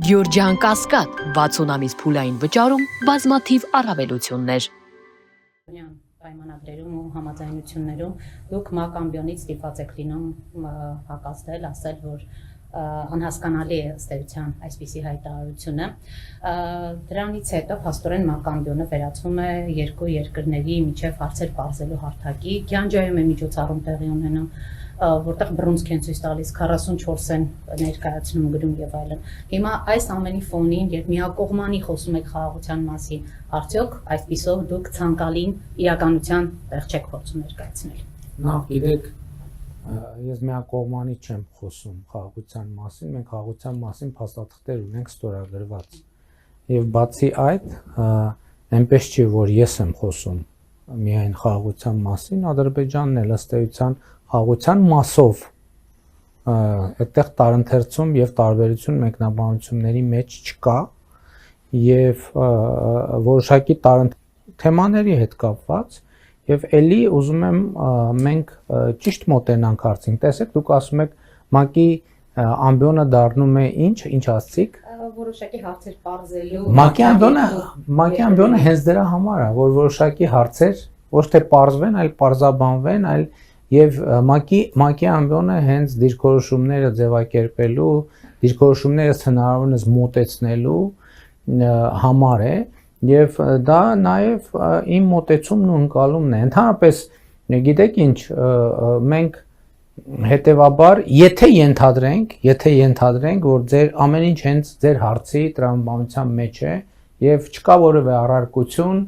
Գյուրջան Կասկադ 60 ամիս փուլային վճարում բազմաթիվ առավելություններ։ Պայմանագրերում ու համաձայնություններում դուք ՄԱԿ ամբիոնից ստիպված եք լինում հակազդել, ասել, որ անհասկանալի է ըստ էության այսպիսի հայտարարությունը։ Դրանից հետո փաստորեն ՄԱԿ ամբիոնը վերածվում է երկու երկրների միջև հարցեր պարզելու հարթակի, Գյանջայում է միջոցառում տեղի ունենում, որտեղ բռունցք են ցույց տալիս 44 են ներկայացնում գրում եւ այլն։ Հիմա այս ամենի ֆոնին, երբ միակողմանի խոսում եք խաղաղության մասին, արդյոք այսպիսով դուք ցանկալին իրականության տեղ չեք փորձում ներկայացնել։ Նախ գիտեք, ես միակողմանի չեմ խոսում խաղաղության մասին, մենք խաղաղության մասին փաստաթղթեր ունենք ստորագրված։ Եվ բացի այդ, այնպես չի, որ ես եմ խոսում միայն խաղաղության մասին, Ադրբեջանն էլ ըստ էության խաղաղության մասով այդտեղ տարընթերցում եւ տարբերություն մեկնաբանությունների մեջ չկա եւ որոշակի թեմաների հետ կապված եւ ելի ուզում եմ մենք ճիշտ մոտենանք հարցին։ Տեսեք, դուք ասում եք ՄԱԿ-ի ամբիոնը դառնում է ինչ ասցիք։ Որոշակի հարցեր պարզելու։ ՄԱԿ-ի ամբիոնը հենց դրա համար է, որ որոշակի հարցեր ոչ թե պարզվեն, այլ պարզաբանվեն, այլ եւ ՄԱԿ-ի ամբիոնը հենց դիրքորոշումները ձևակերպելու, դիրքորոշումները հնարավորինս մոտեցնելու համար է եւ դա նաեւ իմ մոտեցումն ու ընկալումն է։ Ընդհանրապես, գիտեք ինչ, մենք հետեւաբար, եթե ենթադրենք, որ ձեր ամեն ինչ հենց ձեր հարցի տրամաբանության մեջ է եւ չկա որևէ առարկություն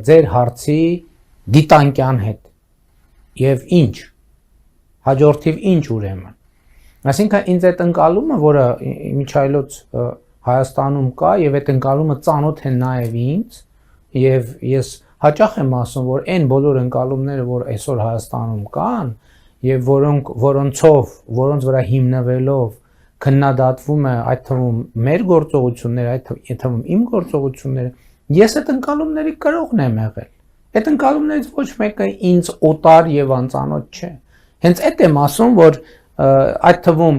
ձեր հարցի դիտանկյան հետ եւ ինչ հաջորդիվ ինչ ուրեմն այսինքն ինձ այդ ընկալումը որը միջայլոց Հայաստանում կա եւ այդ ընկալումը ծանոթ է նաեւ ինձ եւ ես հաճախ եմ ասում որ այն բոլոր ընկալումները որ այսօր Հայաստանում կան եւ որոնց վրա հիմնվելով քննադատվում է այդ թվում մեր գործողությունները այդ թվում իմ գործողությունները ես այդ ընկալումների կրողն եմ եղել Այդ ընկալումներից ոչ մեկը ինձ օտար եւ անծանոթ չէ։ Հենց այդ եմ ասում, որ այդ թվում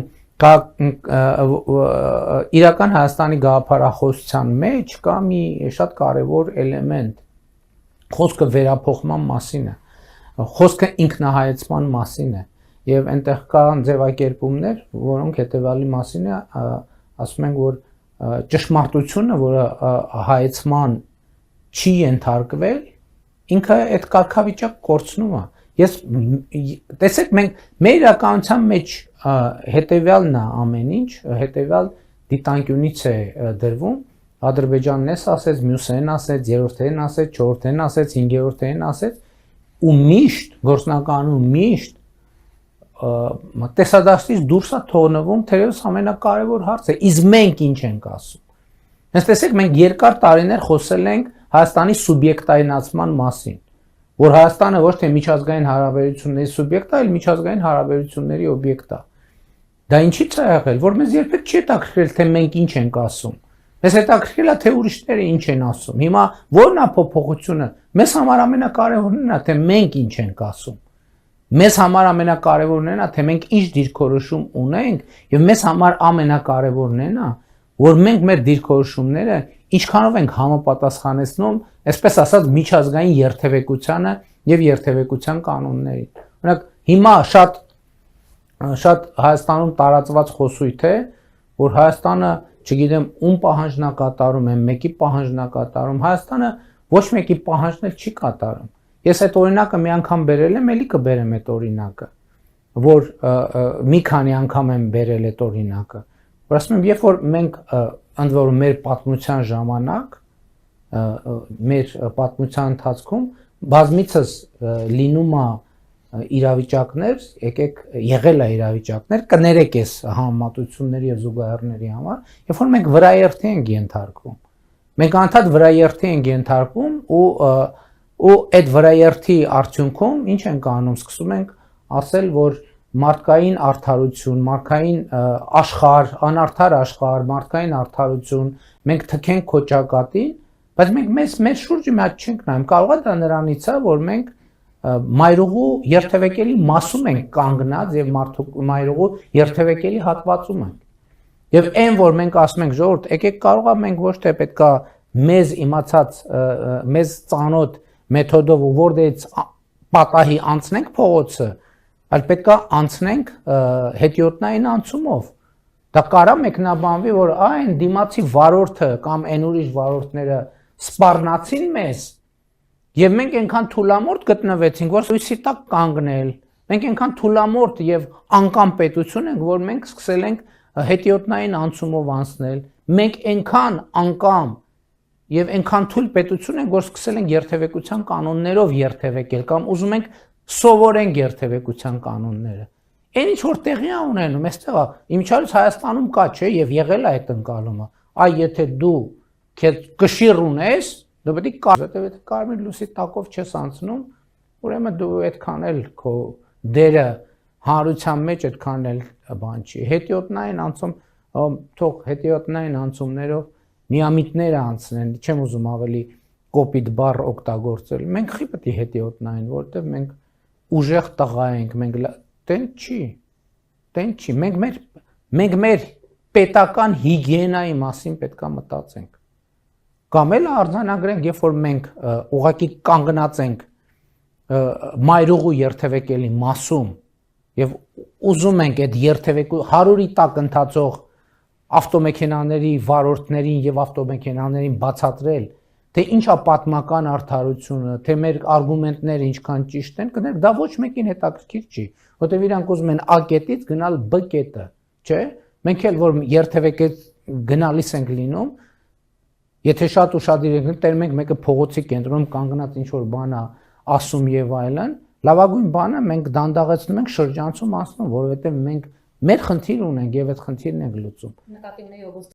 իրական Հայաստանի գաղափարախոսության մեջ կա մի շատ կարևոր էլեմենտ։ Խոսքը վերափոխման մասին է։ Խոսքը ինքնահայեցման մասին է։ Եվ այնտեղ կան ձևակերպումներ, որոնք հետեւյալի մասին է, ասում ենք, որ ճշմարտությունը, որը հայեցման չի ենթարկվել, ինքը այդ կարգավիճակ կորցնում է։ Ես տեսեք մենք մեր իրականության մեջ հետեւյալն է ամեն ինչ, հետեւյալ դիտանկյունից է դրվում, Ադրբեջանն էս ասեց, մյուսն ասեց, երրորդն ասեց, չորրորդն ասեց, հինգերորդն ասեց, ու միշտ գործնականում միշտ տեսադաշտից դուրս է թողնվում, թերևս ամենակարևոր հարցը, իսկ մենք ինչ ենք ասում։ Հենց տեսեք մենք երկար տարիներ խոսել ենք Հայաստանի սուբյեկտայնացման մասին, որ Հայաստանը ոչ թե միջազգային հարաբերությունների սուբյեկտ է, այլ միջազգային հարաբերությունների օբյեկտ է։ Դա ինչի՞ց է եղել, որ մեզ երբեք չի հետաքրքրել, թե մենք ինչ ենք ասում։ Մեզ հետաքրքրել է, թե ուրիշները ինչ են ասում։ Հիմա ո՞րն է փոփոխությունը։ Մեզ համար ամենակարևորն է, թե մենք ինչ ենք ասում։ Մեզ համար ամենակարևորն է, թե մենք ինչ դիրքորոշում ունենք, եւ մեզ համար ամենակարևորն է, որ մենք մեր դիրքորոշումները ինչքանով ենք համապատասխանեցնում, այսպես ասած, միջազգային երթևեկությանը եւ երթևեկության կանոններին։ Օրինակ, հիմա շատ Հայաստանում տարածված խոսույթ է, որ Հայաստանը, չգիտեմ, ում պահանջն է կատարում, մեկի պահանջն է կատարում, Հայաստանը ոչ մեկի պահանջն էլ չի կատարում։ Ես այդ օրինակը մի անգամ բերել եմ, ելի կբերեմ այդ օրինակը, որ մի քանի անգամ եմ բերել այդ օրինակը։ Որ ասում եմ, երբ որ մենք ընդ որում մեր պատմության ժամանակ, մեր պատմության ընթացքում բազմիցս լինում է իրավիճակներ, եղել է իրավիճակներ, կներեք այս համեմատությունների եւ զուգահեռների համար, երբ որ մենք վրաերթի ենք ենթարկվում։ Մենք անդադ վրաերթի ենք ենթարկվում ու այդ վրաերթի արդյունքում ինչ ենք անում, սկսում ենք ասել, որ մարդկային արդարություն, մարդկային աշխարհ, անարդար աշխարհ, մարդկային արդարություն, մենք թքենք քո ճակատին, բայց մենք մեր շուրջը մի հատ չենք նայում։ Կարող է դա նրանից է, որ մենք մայրուղու երթևեկելի մասում ենք կանգնած եւ մայրուղու երթևեկելի հատվածում ենք։ Եվ այն որ մենք ասում ենք ժողովուրդ, եկեք կարողա մենք ոչ թե պետքա մեզ իմացած մեզ ծանոթ մեթոդով ու որտեղից պատահի անցնենք փողոցը, այլ պետքա անցնենք հետիոտնային անցումով։ Դա կարա մեկնաբանվի, որ այն դիմացի վարորդը կամ այն ուրիշ վարորդները սպառնացին մեզ, եւ մենք այնքան թուլամորտ գտնվեցինք, որ սույսի տակ կանգնել։ Մենք այնքան թուլամորտ եւ անկամ պետություն ենք, որ մենք սկսել ենք հետիոտնային անցումով անցնել, մենք այնքան անկամ եւ այնքան թույլ պետություն ենք, որ սկսել ենք երթևեկության կանոններով երթևեկել կամ ուզում ենք սովորենք երթևեկության կանոնները։ Այն ինչ որ տեղի է ունենում, այստեղ է, իմիջիայլոց Հայաստանում կա, չէ, եւ եղել է այդ ընկալումը։ Այ եթե դու կշիռ ունես, դու պետք է որտեղ եթե կարմիր լույսի տակով չես անցնում, ուրեմն դու այդքան էլ քո դերը հանրության մեջ այդքան էլ բան չի։ Հետիոտնային անցում, թող հետիոտնային անցումներով միամիտները անցնեն, չեմ ուզում ավելի կոպիտ բառ օգտագործել։ Մենք խի պետք է հետիոտնային, որովհետև մենք ուժեղ տղա ենք, մենք տեն չի, մենք մեր պետական հիգիենայի մասին պետք է մտածենք։ Կամ էլ արձանագրենք, երբ որ մենք ուղղակի կանգնած ենք մայրուղու երթևեկելի մասում եւ ուզում ենք այդ երթևեկու 100-ի տակ ընթացող ավտոմեքենաների վարորդներին եւ ավտոմեքենաներին բացատրել, թե ինչա պատմական արդարությունը, թե մեր արգումենտները ինչքան ճիշտ են, կներեք, դա ոչ մեկին հետաքրքիր չի, որտեղ իրանք ուզում են A կետից գնալ B կետը, չէ՞։ Մենք էլ որ երթևեկից գնալիս ենք լինում, եթե շատ ուշադիր ենք, տեր մենք մեկը փողոցի կենտրոնում կանգնած ինչ որ բան է ասում եւ այլն, լավագույն բանը մենք դանդաղեցնում ենք շրջանցում անցնում, որովհետեւ մենք մեր խնդիր ունենք եւ այդ խնդիրն ենք լուծում։ Նկատի ունեի օգոստոսի